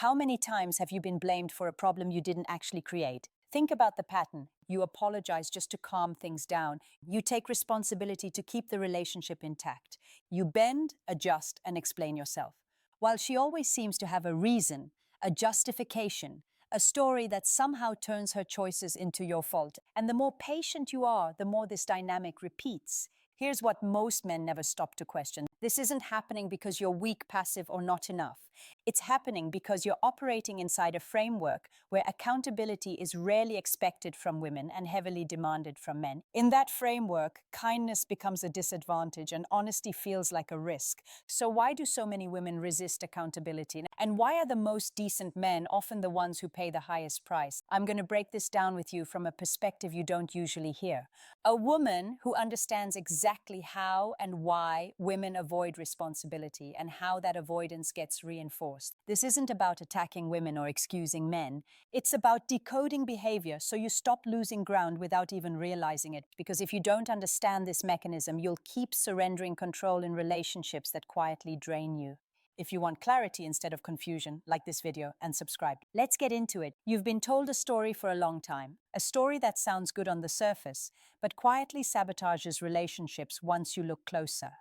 How many times have you been blamed for a problem you didn't actually create? Think about the pattern. You apologize just to calm things down. You take responsibility to keep the relationship intact. You bend, adjust, and explain yourself. While she always seems to have a reason, a justification, a story that somehow turns her choices into your fault. And the more patient you are, the more this dynamic repeats. Here's what most men never stop to question. This isn't happening because you're weak, passive, or not enough. It's happening because you're operating inside a framework where accountability is rarely expected from women and heavily demanded from men. In that framework, kindness becomes a disadvantage and honesty feels like a risk. So why do so many women resist accountability? And why are the most decent men often the ones who pay the highest price? I'm going to break this down with you from a perspective you don't usually hear. A woman who understands exactly how and why women avoid responsibility and how that avoidance gets reinforced. This isn't about attacking women or excusing men. It's about decoding behavior so you stop losing ground without even realizing it. Because if you don't understand this mechanism, you'll keep surrendering control in relationships that quietly drain you. If you want clarity instead of confusion, like this video and subscribe. Let's get into it. You've been told a story for a long time, a story that sounds good on the surface, but quietly sabotages relationships once you look closer.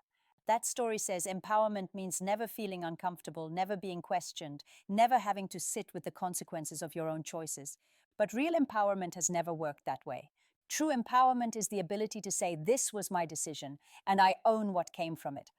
That story says empowerment means never feeling uncomfortable, never being questioned, never having to sit with the consequences of your own choices. But real empowerment has never worked that way. True empowerment is the ability to say, this was my decision, and I own what came from it.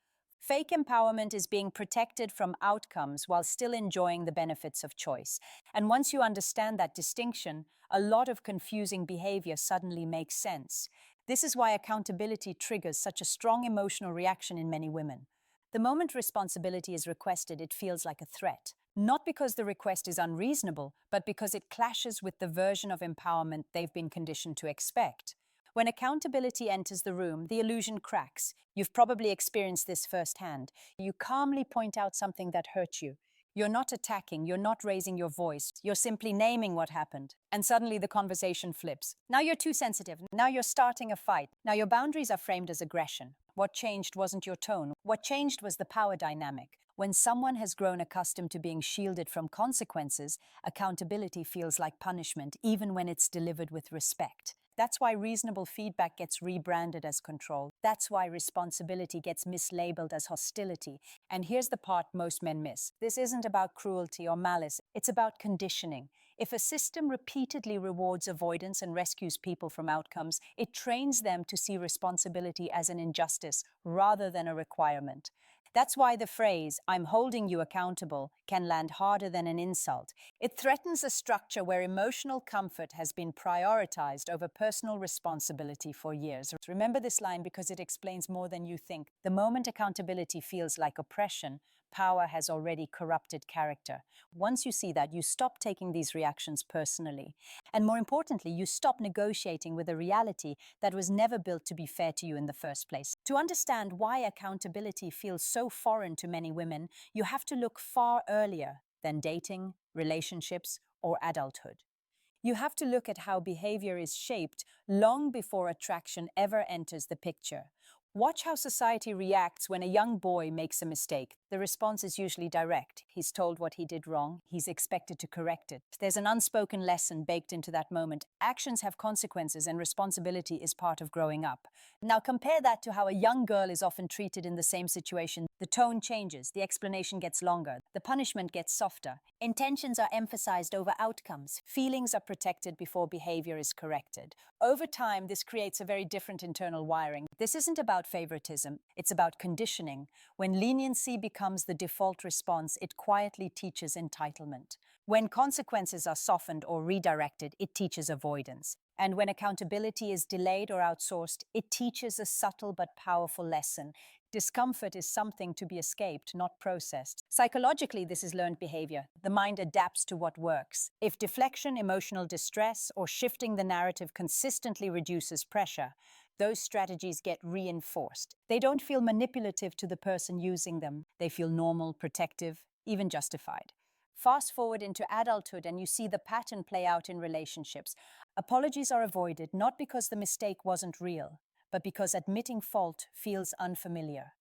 Fake empowerment is being protected from outcomes while still enjoying the benefits of choice. And once you understand that distinction, a lot of confusing behavior suddenly makes sense. This is why accountability triggers such a strong emotional reaction in many women. The moment responsibility is requested, it feels like a threat. Not because the request is unreasonable, but because it clashes with the version of empowerment they've been conditioned to expect. When accountability enters the room, the illusion cracks. You've probably experienced this firsthand. You calmly point out something that hurt you. You're not attacking, you're not raising your voice, you're simply naming what happened. And suddenly the conversation flips. Now you're too sensitive, now you're starting a fight. Now your boundaries are framed as aggression. What changed wasn't your tone. What changed was the power dynamic. When someone has grown accustomed to being shielded from consequences, accountability feels like punishment, even when it's delivered with respect. That's why reasonable feedback gets rebranded as control. That's why responsibility gets mislabeled as hostility. And here's the part most men miss. This isn't about cruelty or malice. It's about conditioning. If a system repeatedly rewards avoidance and rescues people from outcomes, it trains them to see responsibility as an injustice rather than a requirement. That's why the phrase, "I'm holding you accountable," can land harder than an insult. It threatens a structure where emotional comfort has been prioritized over personal responsibility for years. Remember this line because it explains more than you think. The moment accountability feels like oppression, power has already corrupted character. Once you see that, you stop taking these reactions personally. And more importantly, you stop negotiating with a reality that was never built to be fair to you in the first place. To understand why accountability feels so foreign to many women, you have to look far earlier than dating, relationships, or adulthood. You have to look at how behavior is shaped long before attraction ever enters the picture. Watch how society reacts when a young boy makes a mistake. The response is usually direct. He's told what he did wrong. He's expected to correct it. There's an unspoken lesson baked into that moment. Actions have consequences and responsibility is part of growing up. Now compare that to how a young girl is often treated in the same situation. The tone changes, the explanation gets longer, the punishment gets softer. Intentions are emphasized over outcomes. Feelings are protected before behavior is corrected. Over time, this creates a very different internal wiring. This isn't about favoritism, it's about conditioning. When leniency becomes the default response, it quietly teaches entitlement. When consequences are softened or redirected, it teaches avoidance. And when accountability is delayed or outsourced, it teaches a subtle but powerful lesson. Discomfort is something to be escaped, not processed. Psychologically, this is learned behavior. The mind adapts to what works. If deflection, emotional distress, or shifting the narrative consistently reduces pressure, those strategies get reinforced. They don't feel manipulative to the person using them. They feel normal, protective, even justified. Fast forward into adulthood and you see the pattern play out in relationships. Apologies are avoided not because the mistake wasn't real, but because admitting fault feels unfamiliar.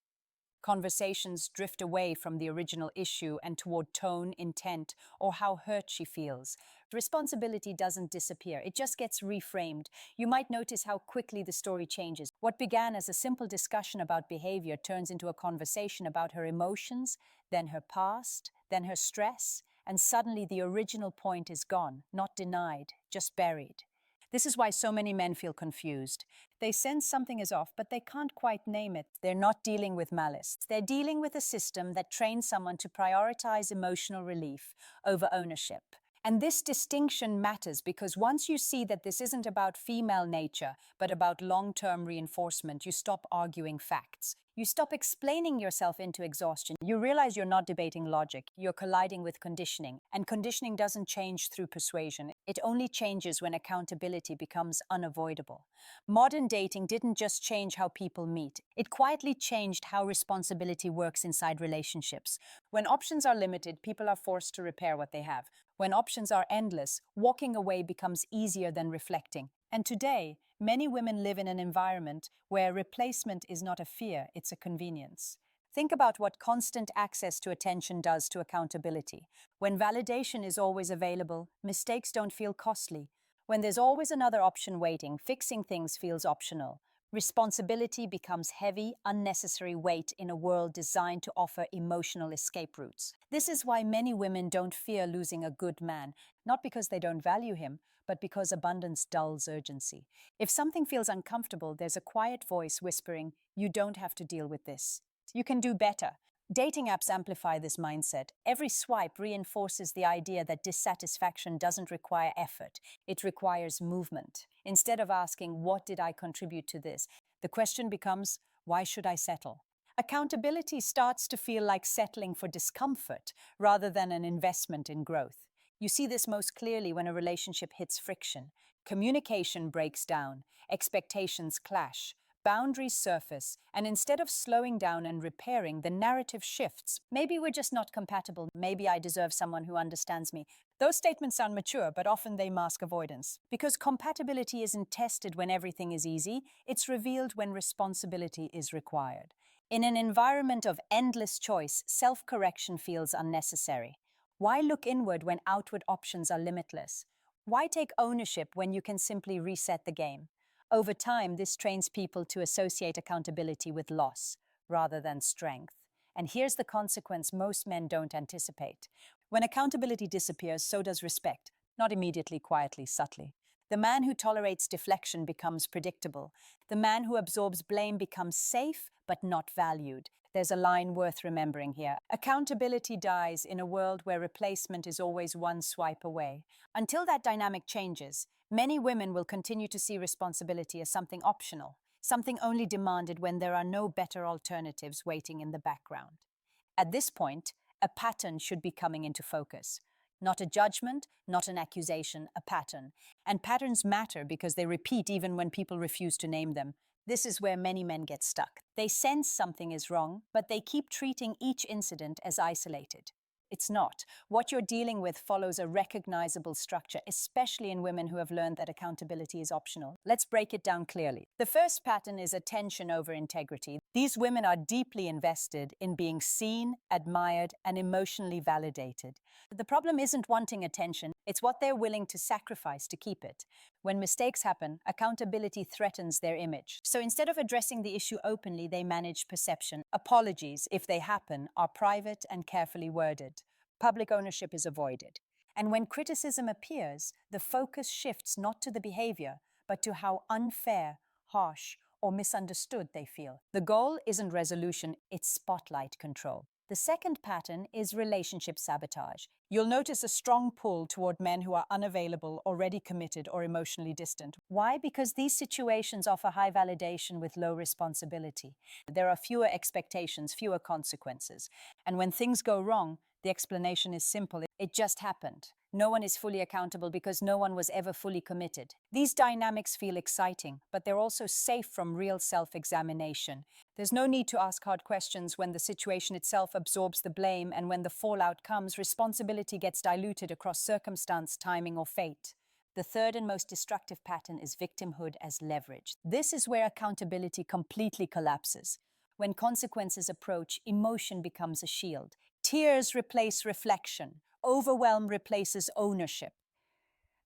Conversations drift away from the original issue and toward tone, intent, or how hurt she feels. Responsibility doesn't disappear, it just gets reframed. You might notice how quickly the story changes. What began as a simple discussion about behavior turns into a conversation about her emotions, then her past, then her stress, and suddenly the original point is gone, not denied, just buried. This is why so many men feel confused. They sense something is off, but they can't quite name it. They're not dealing with malice. They're dealing with a system that trains someone to prioritize emotional relief over ownership. And this distinction matters because once you see that this isn't about female nature, but about long-term reinforcement, you stop arguing facts. You stop explaining yourself into exhaustion. You realize you're not debating logic, you're colliding with conditioning. And conditioning doesn't change through persuasion. It only changes when accountability becomes unavoidable. Modern dating didn't just change how people meet, it quietly changed how responsibility works inside relationships. When options are limited, people are forced to repair what they have. When options are endless, walking away becomes easier than reflecting. And today, many women live in an environment where replacement is not a fear, it's a convenience. Think about what constant access to attention does to accountability. When validation is always available, mistakes don't feel costly. When there's always another option waiting, fixing things feels optional. Responsibility becomes heavy, unnecessary weight in a world designed to offer emotional escape routes. This is why many women don't fear losing a good man, not because they don't value him, but because abundance dulls urgency. If something feels uncomfortable, there's a quiet voice whispering, "You don't have to deal with this. You can do better." Dating apps amplify this mindset. Every swipe reinforces the idea that dissatisfaction doesn't require effort, it requires movement. Instead of asking, "What did I contribute to this?" the question becomes, "Why should I settle?" Accountability starts to feel like settling for discomfort rather than an investment in growth. You see this most clearly when a relationship hits friction. Communication breaks down, expectations clash, boundaries surface, and instead of slowing down and repairing, the narrative shifts. Maybe we're just not compatible. Maybe I deserve someone who understands me. Those statements sound mature, but often they mask avoidance. Because compatibility isn't tested when everything is easy, it's revealed when responsibility is required. In an environment of endless choice, self-correction feels unnecessary. Why look inward when outward options are limitless? Why take ownership when you can simply reset the game? Over time, this trains people to associate accountability with loss rather than strength. And here's the consequence most men don't anticipate. When accountability disappears, so does respect, not immediately, quietly, subtly. The man who tolerates deflection becomes predictable. The man who absorbs blame becomes safe but not valued. There's a line worth remembering here. Accountability dies in a world where replacement is always one swipe away. Until that dynamic changes, many women will continue to see responsibility as something optional, something only demanded when there are no better alternatives waiting in the background. At this point, a pattern should be coming into focus. Not a judgment, not an accusation, a pattern. And patterns matter because they repeat even when people refuse to name them. This is where many men get stuck. They sense something is wrong, but they keep treating each incident as isolated. It's not. What you're dealing with follows a recognizable structure, especially in women who have learned that accountability is optional. Let's break it down clearly. The first pattern is attention over integrity. These women are deeply invested in being seen, admired, and emotionally validated. The problem isn't wanting attention, it's what they're willing to sacrifice to keep it. When mistakes happen, accountability threatens their image. So instead of addressing the issue openly, they manage perception. Apologies, if they happen, are private and carefully worded. Public ownership is avoided. And when criticism appears, the focus shifts not to the behavior, but to how unfair, harsh, or misunderstood they feel. The goal isn't resolution, it's spotlight control. The second pattern is relationship sabotage. You'll notice a strong pull toward men who are unavailable, already committed, or emotionally distant. Why? Because these situations offer high validation with low responsibility. There are fewer expectations, fewer consequences. And when things go wrong, the explanation is simple. It just happened. No one is fully accountable because no one was ever fully committed. These dynamics feel exciting, but they're also safe from real self-examination. There's no need to ask hard questions when the situation itself absorbs the blame, and when the fallout comes, responsibility gets diluted across circumstance, timing, or fate. The third and most destructive pattern is victimhood as leverage. This is where accountability completely collapses. When consequences approach, emotion becomes a shield. Tears replace reflection. Overwhelm replaces ownership.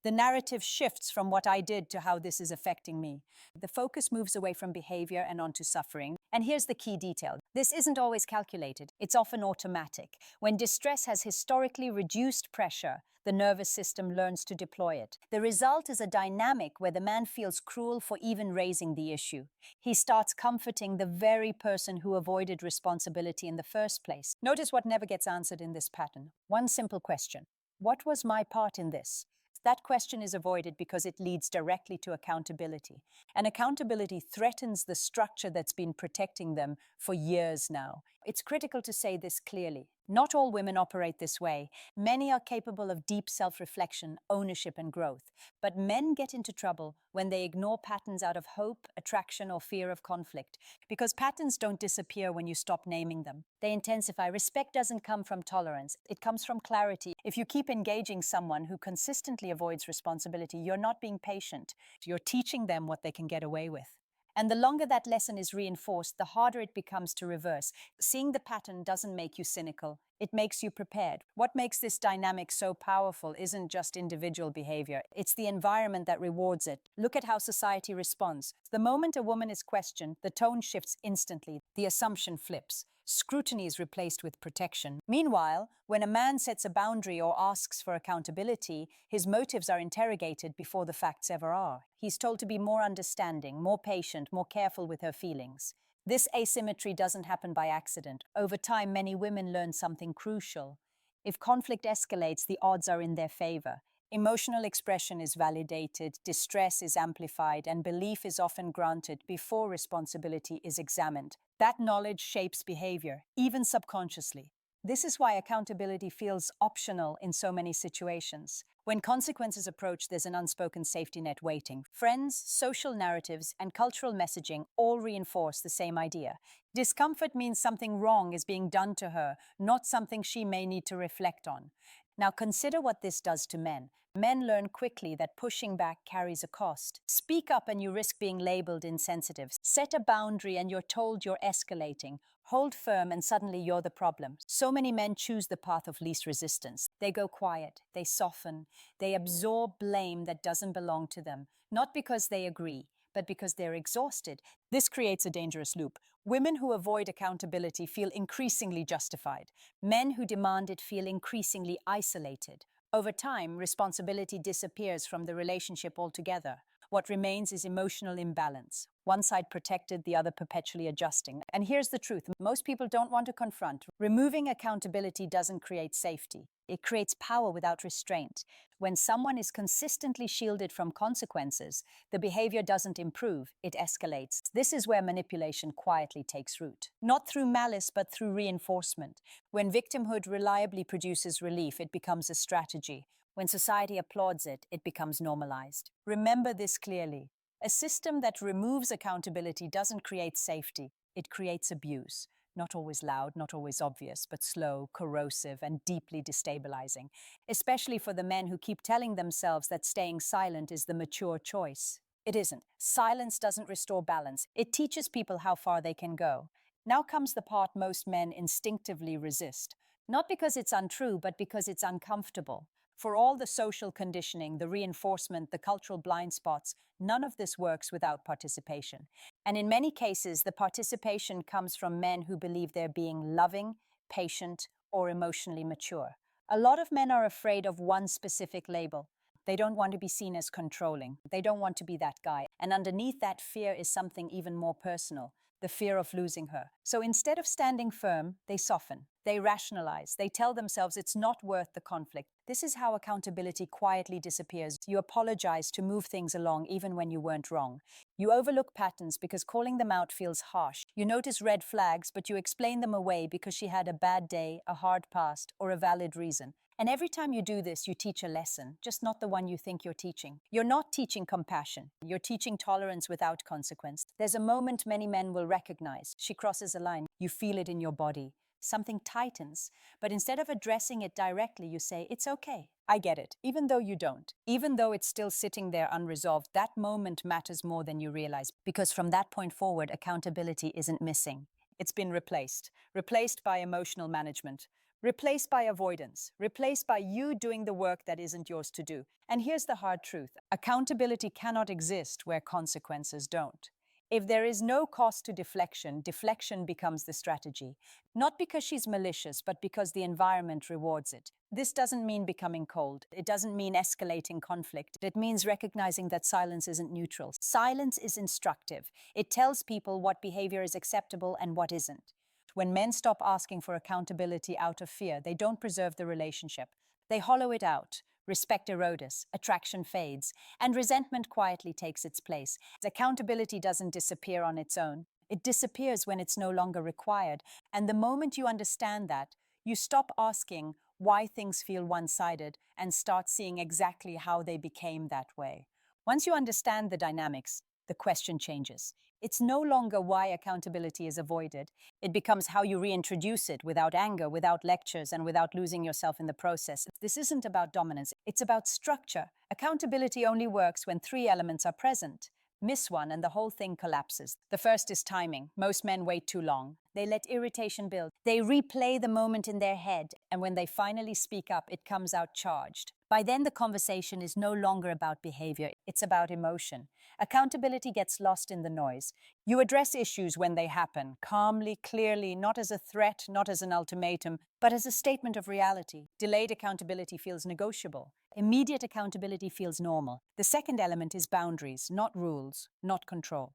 The narrative shifts from what I did to how this is affecting me. The focus moves away from behavior and onto suffering. And here's the key detail. This isn't always calculated. It's often automatic. When distress has historically reduced pressure, the nervous system learns to deploy it. The result is a dynamic where the man feels cruel for even raising the issue. He starts comforting the very person who avoided responsibility in the first place. Notice what never gets answered in this pattern. One simple question. What was my part in this? That question is avoided because it leads directly to accountability. And accountability threatens the structure that's been protecting them for years now. It's critical to say this clearly. Not all women operate this way. Many are capable of deep self-reflection, ownership, and growth. But men get into trouble when they ignore patterns out of hope, attraction, or fear of conflict. Because patterns don't disappear when you stop naming them. They intensify. Respect doesn't come from tolerance. It comes from clarity. If you keep engaging someone who consistently avoids responsibility, you're not being patient. You're teaching them what they can get away with. And the longer that lesson is reinforced, the harder it becomes to reverse. Seeing the pattern doesn't make you cynical. It makes you prepared. What makes this dynamic so powerful isn't just individual behavior. It's the environment that rewards it. Look at how society responds. The moment a woman is questioned, the tone shifts instantly. The assumption flips. Scrutiny is replaced with protection. Meanwhile, when a man sets a boundary or asks for accountability, his motives are interrogated before the facts ever are. He's told to be more understanding, more patient, more careful with her feelings. This asymmetry doesn't happen by accident. Over time, many women learn something crucial. If conflict escalates, the odds are in their favor. Emotional expression is validated, distress is amplified, and belief is often granted before responsibility is examined. That knowledge shapes behavior, even subconsciously. This is why accountability feels optional in so many situations. When consequences approach, there's an unspoken safety net waiting. Friends, social narratives, and cultural messaging all reinforce the same idea. Discomfort means something wrong is being done to her, not something she may need to reflect on. Now consider what this does to men. Men learn quickly that pushing back carries a cost. Speak up and you risk being labeled insensitive. Set a boundary and you're told you're escalating. Hold firm and suddenly you're the problem. So many men choose the path of least resistance. They go quiet, they soften, they absorb blame that doesn't belong to them. Not because they agree, but because they're exhausted. This creates a dangerous loop. Women who avoid accountability feel increasingly justified. Men who demand it feel increasingly isolated. Over time, responsibility disappears from the relationship altogether. What remains is emotional imbalance. One side protected, the other perpetually adjusting. And here's the truth. Most people don't want to confront. Removing accountability doesn't create safety. It creates power without restraint. When someone is consistently shielded from consequences, the behavior doesn't improve, it escalates. This is where manipulation quietly takes root. Not through malice, but through reinforcement. When victimhood reliably produces relief, it becomes a strategy. When society applauds it, it becomes normalized. Remember this clearly. A system that removes accountability doesn't create safety, it creates abuse. Not always loud, not always obvious, but slow, corrosive, and deeply destabilizing, especially for the men who keep telling themselves that staying silent is the mature choice. It isn't. Silence doesn't restore balance. It teaches people how far they can go. Now comes the part most men instinctively resist. Not because it's untrue, but because it's uncomfortable. For all the social conditioning, the reinforcement, the cultural blind spots, none of this works without participation. And in many cases, the participation comes from men who believe they're being loving, patient, or emotionally mature. A lot of men are afraid of one specific label. They don't want to be seen as controlling. They don't want to be that guy. And underneath that fear is something even more personal, the fear of losing her. So instead of standing firm, they soften. They rationalize. They tell themselves it's not worth the conflict. This is how accountability quietly disappears. You apologize to move things along even when you weren't wrong. You overlook patterns because calling them out feels harsh. You notice red flags, but you explain them away because she had a bad day, a hard past, or a valid reason. And every time you do this, you teach a lesson, just not the one you think you're teaching. You're not teaching compassion. You're teaching tolerance without consequence. There's a moment many men will recognize. She crosses a line. You feel it in your body. Something tightens. But instead of addressing it directly, you say, it's okay. I get it. Even though you don't. Even though it's still sitting there unresolved, that moment matters more than you realize. Because from that point forward, accountability isn't missing. It's been replaced. Replaced by emotional management. Replaced by avoidance. Replaced by you doing the work that isn't yours to do. And here's the hard truth. Accountability cannot exist where consequences don't. If there is no cost to deflection, deflection becomes the strategy. Not because she's malicious, but because the environment rewards it. This doesn't mean becoming cold. It doesn't mean escalating conflict. It means recognizing that silence isn't neutral. Silence is instructive. It tells people what behavior is acceptable and what isn't. When men stop asking for accountability out of fear, they don't preserve the relationship. They hollow it out. Respect erodes, attraction fades, and resentment quietly takes its place. Accountability doesn't disappear on its own. It disappears when it's no longer required. And the moment you understand that, you stop asking why things feel one-sided and start seeing exactly how they became that way. Once you understand the dynamics, the question changes. It's no longer why accountability is avoided. It becomes how you reintroduce it without anger, without lectures, and without losing yourself in the process. This isn't about dominance. It's about structure. Accountability only works when three elements are present. Miss one and the whole thing collapses. The first is timing. Most men wait too long. They let irritation build. They replay the moment in their head, and when they finally speak up, it comes out charged. By then, the conversation is no longer about behavior. It's about emotion. Accountability gets lost in the noise. You address issues when they happen, calmly, clearly, not as a threat, not as an ultimatum, but as a statement of reality. Delayed accountability feels negotiable. Immediate accountability feels normal. The second element is boundaries, not rules, not control.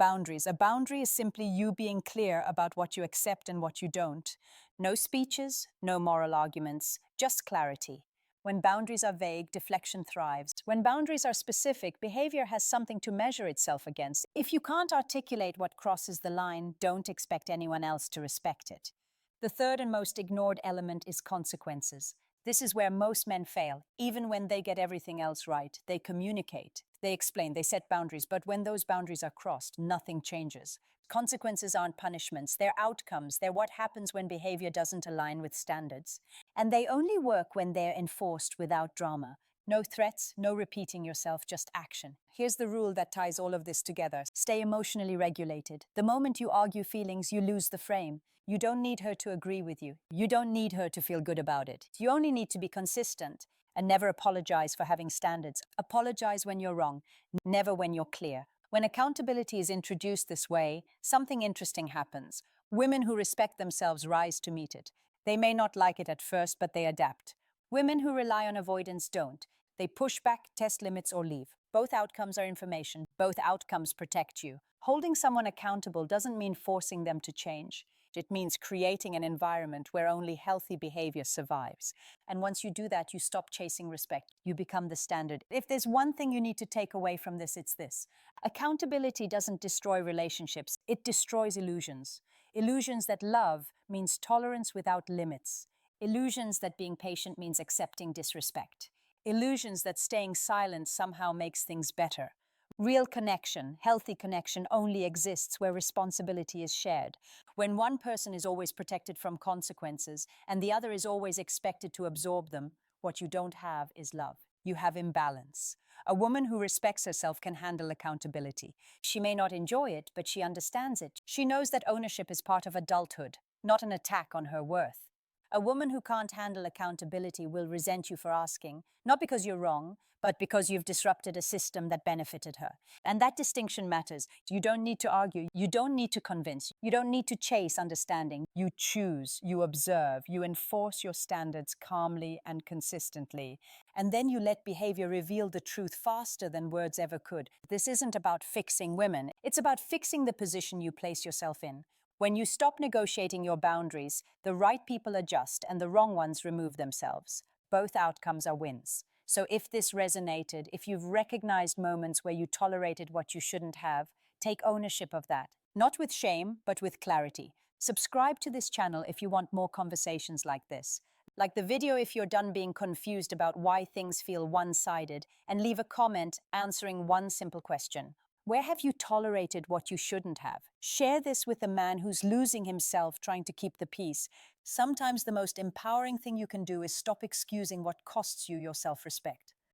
Boundaries. A boundary is simply you being clear about what you accept and what you don't. No speeches, no moral arguments, just clarity. When boundaries are vague, deflection thrives. When boundaries are specific, behavior has something to measure itself against. If you can't articulate what crosses the line, don't expect anyone else to respect it. The third and most ignored element is consequences. This is where most men fail. Even when they get everything else right, they communicate, they explain, they set boundaries, but when those boundaries are crossed, nothing changes. Consequences aren't punishments, they're outcomes. They're what happens when behavior doesn't align with standards. And they only work when they're enforced without drama. No threats, no repeating yourself, just action. Here's the rule that ties all of this together. Stay emotionally regulated. The moment you argue feelings, you lose the frame. You don't need her to agree with you. You don't need her to feel good about it. You only need to be consistent and never apologize for having standards. Apologize when you're wrong, never when you're clear. When accountability is introduced this way, something interesting happens. Women who respect themselves rise to meet it. They may not like it at first, but they adapt. Women who rely on avoidance don't. They push back, test limits, or leave. Both outcomes are information. Both outcomes protect you. Holding someone accountable doesn't mean forcing them to change. It means creating an environment where only healthy behavior survives. And once you do that, you stop chasing respect. You become the standard. If there's one thing you need to take away from this, it's this. Accountability doesn't destroy relationships. It destroys illusions. Illusions that love means tolerance without limits. Illusions that being patient means accepting disrespect. Illusions that staying silent somehow makes things better. Real connection, healthy connection, only exists where responsibility is shared. When one person is always protected from consequences and the other is always expected to absorb them, what you don't have is love. You have imbalance. A woman who respects herself can handle accountability. She may not enjoy it, but she understands it. She knows that ownership is part of adulthood, not an attack on her worth. A woman who can't handle accountability will resent you for asking, not because you're wrong, but because you've disrupted a system that benefited her. And that distinction matters. You don't need to argue. You don't need to convince. You don't need to chase understanding. You choose, you observe, you enforce your standards calmly and consistently. And then you let behavior reveal the truth faster than words ever could. This isn't about fixing women. It's about fixing the position you place yourself in. When you stop negotiating your boundaries, the right people adjust and the wrong ones remove themselves. Both outcomes are wins. So if this resonated, if you've recognized moments where you tolerated what you shouldn't have, take ownership of that. Not with shame, but with clarity. Subscribe to this channel if you want more conversations like this. Like the video if you're done being confused about why things feel one-sided, and leave a comment answering one simple question. Where have you tolerated what you shouldn't have? Share this with a man who's losing himself trying to keep the peace. Sometimes the most empowering thing you can do is stop excusing what costs you your self-respect.